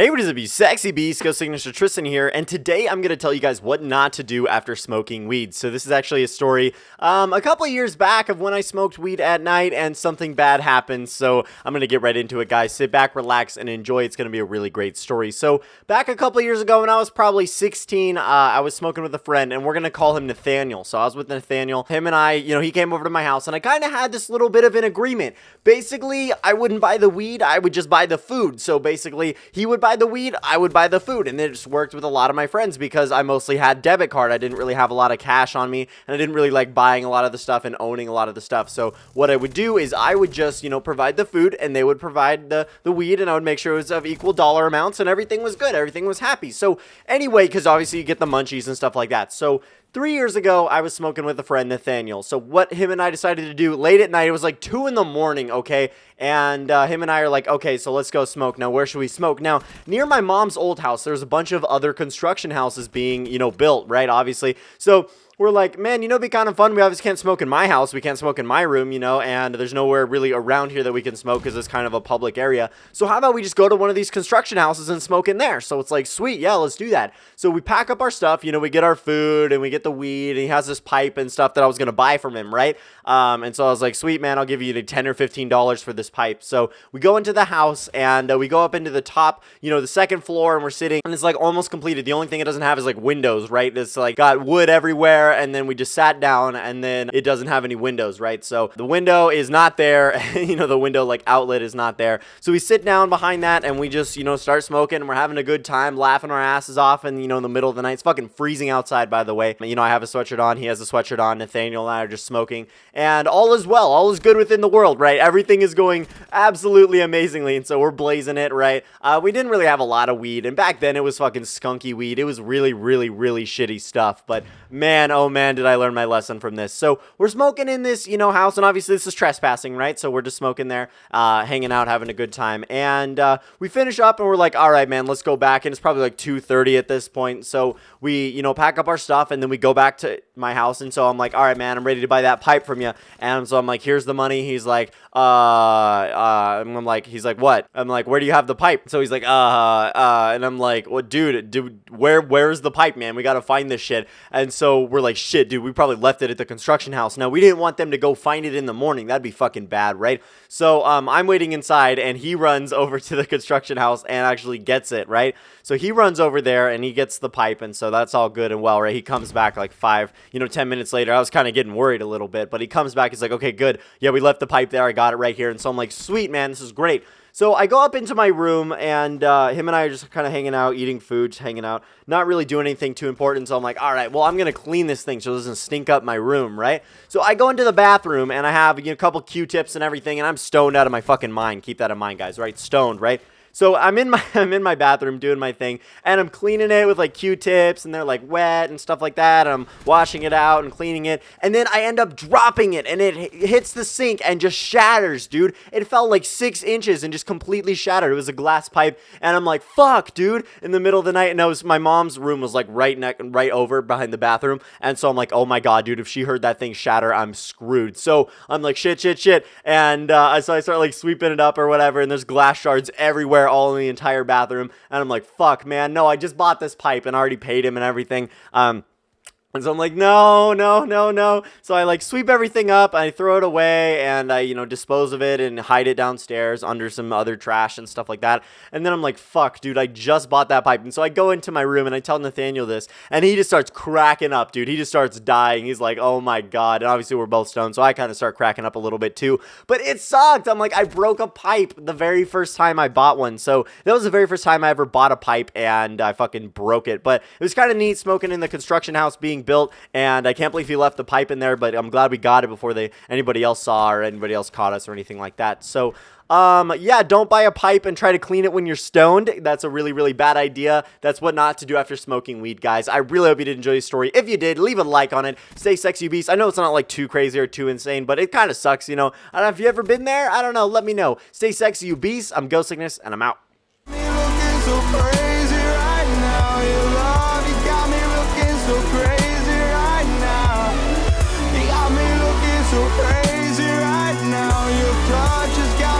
Hey, what is up, you sexy beasts? GhostSickness Tristan here, and today I'm going to tell you guys what not to do after smoking weed. So this is actually a story a couple of years back of when I smoked weed at night and something bad happened. So I'm going to get right into it, guys. Sit back, relax, and enjoy. It's going to be a really great story. So back a couple of years ago when I was probably 16, I was smoking with a friend, and we're going to call him Nathaniel. So I was with Nathaniel. Him and I, he came over to my house, and I kind of had this little bit of an agreement. Basically, I wouldn't buy the weed. I would just buy the food. So basically, he would buy the weed, I would buy the food, and it just worked with a lot of my friends because I mostly had debit card. I didn't really have a lot of cash on me, and I didn't really like buying a lot of the stuff and owning a lot of the stuff. So what I would do is I would just, provide the food, and they would provide the weed, and I would make sure it was of equal dollar amounts, and everything was good. Everything was happy. So anyway, because obviously you get the munchies and stuff like that. So 3 years ago, I was smoking with a friend, Nathaniel. So what him and I decided to do late at night, it was like 2 in the morning, okay? And him and I are like, okay, so let's go smoke. Now, where should we smoke? Now, near my mom's old house, there's a bunch of other construction houses being, built, right? Obviously. So we're like, man, it'd be kind of fun. We obviously can't smoke in my house. We can't smoke in my room, and there's nowhere really around here that we can smoke because it's kind of a public area. So how about we just go to one of these construction houses and smoke in there? So it's like, sweet, yeah, let's do that. So we pack up our stuff, we get our food and we get the weed, and he has this pipe and stuff that I was going to buy from him, right? And so I was like, sweet, man, I'll give you $10 or $15 for this pipe. So we go into the house and we go up into the top, the second floor, and we're sitting, and it's like almost completed. The only thing it doesn't have is like windows, right? It's like got wood everywhere, and then we just sat down, and then it doesn't have any windows, right? So the window is not there. The window like outlet is not there. So we sit down behind that, and we just, start smoking, and we're having a good time, laughing our asses off, and, in the middle of the night. It's fucking freezing outside, by the way. I have a sweatshirt on. He has a sweatshirt on. Nathaniel and I are just smoking, and all is well. All is good within the world, right? Everything is going absolutely amazingly, and so we're blazing it, right? We didn't really have a lot of weed, and back then it was fucking skunky weed. It was really, really, really shitty stuff, but man, oh man, did I learn my lesson from this. So we're smoking in this, house, and obviously this is trespassing, right? So we're just smoking there, hanging out, having a good time, and we finish up, and we're like, all right, man, let's go back, and it's probably like 2:30 at this point, so we, pack up our stuff, and then we go back to my house, and so I'm like, all right, man, I'm ready to buy that pipe from you, and so I'm like, here's the money. He's like, he's like, what? I'm like, where do you have the pipe? So he's like, and I'm like, well, dude, where's the pipe, man? We gotta find this shit. And so we're like, shit, dude, we probably left it at the construction house. Now, we didn't want them to go find it in the morning. That'd be fucking bad, right? So I'm waiting inside, and he runs over to the construction house and actually gets it, right? So he runs over there, and he gets the pipe, and so that's all good and well, right? He comes back like 10 minutes later. I was kind of getting worried a little bit, but he comes back. He's like, okay, good. Yeah, we left the pipe there. I got it right here. And so I'm like, sweet, man, this is great. So I go up into my room, and him and I are just kind of hanging out, eating food, just hanging out, not really doing anything too important. So I'm like, all right, well, I'm going to clean this thing so it doesn't stink up my room, right? So I go into the bathroom, and I have a couple Q-tips and everything, and I'm stoned out of my fucking mind. Keep that in mind, guys, right? Stoned, right? So I'm in my bathroom doing my thing, and I'm cleaning it with like Q-tips, and they're like wet and stuff like that. And I'm washing it out and cleaning it, and then I end up dropping it, and it hits the sink and just shatters, dude. It fell like 6 inches and just completely shattered. It was a glass pipe, and I'm like, fuck, dude, in the middle of the night. And my mom's room was like right over behind the bathroom, and so I'm like, oh my god, dude, if she heard that thing shatter, I'm screwed. So I'm like, shit, and so I start like sweeping it up or whatever, and there's glass shards everywhere, all in the entire bathroom, and I'm like, fuck, man, no, I just bought this pipe and already paid him and everything. And so I'm like, no. So I like sweep everything up, I throw it away, and I, dispose of it and hide it downstairs under some other trash and stuff like that. And then I'm like, fuck, dude, I just bought that pipe. And so I go into my room and I tell Nathaniel this, and he just starts cracking up, dude. He just starts dying. He's like, oh my god. And obviously we're both stoned, so I kind of start cracking up a little bit too. But it sucked. I'm like, I broke a pipe the very first time I bought one. So that was the very first time I ever bought a pipe, and I fucking broke it. But it was kind of neat smoking in the construction house being built, and I can't believe he left the pipe in there, but I'm glad we got it before anybody else saw or anybody else caught us or anything like that. So yeah, don't buy a pipe and try to clean it when you're stoned. That's a really, really bad idea. That's what not to do after smoking weed, guys. I really hope you did enjoy the story. If you did, leave a like on it. Stay sexy, beast. I know it's not like too crazy or too insane, but it kind of sucks, I don't know if you ever been there. I don't know. Let me know. Stay sexy, you beast. I'm GhostSickness, and I'm out. So crazy right now, your clutch has got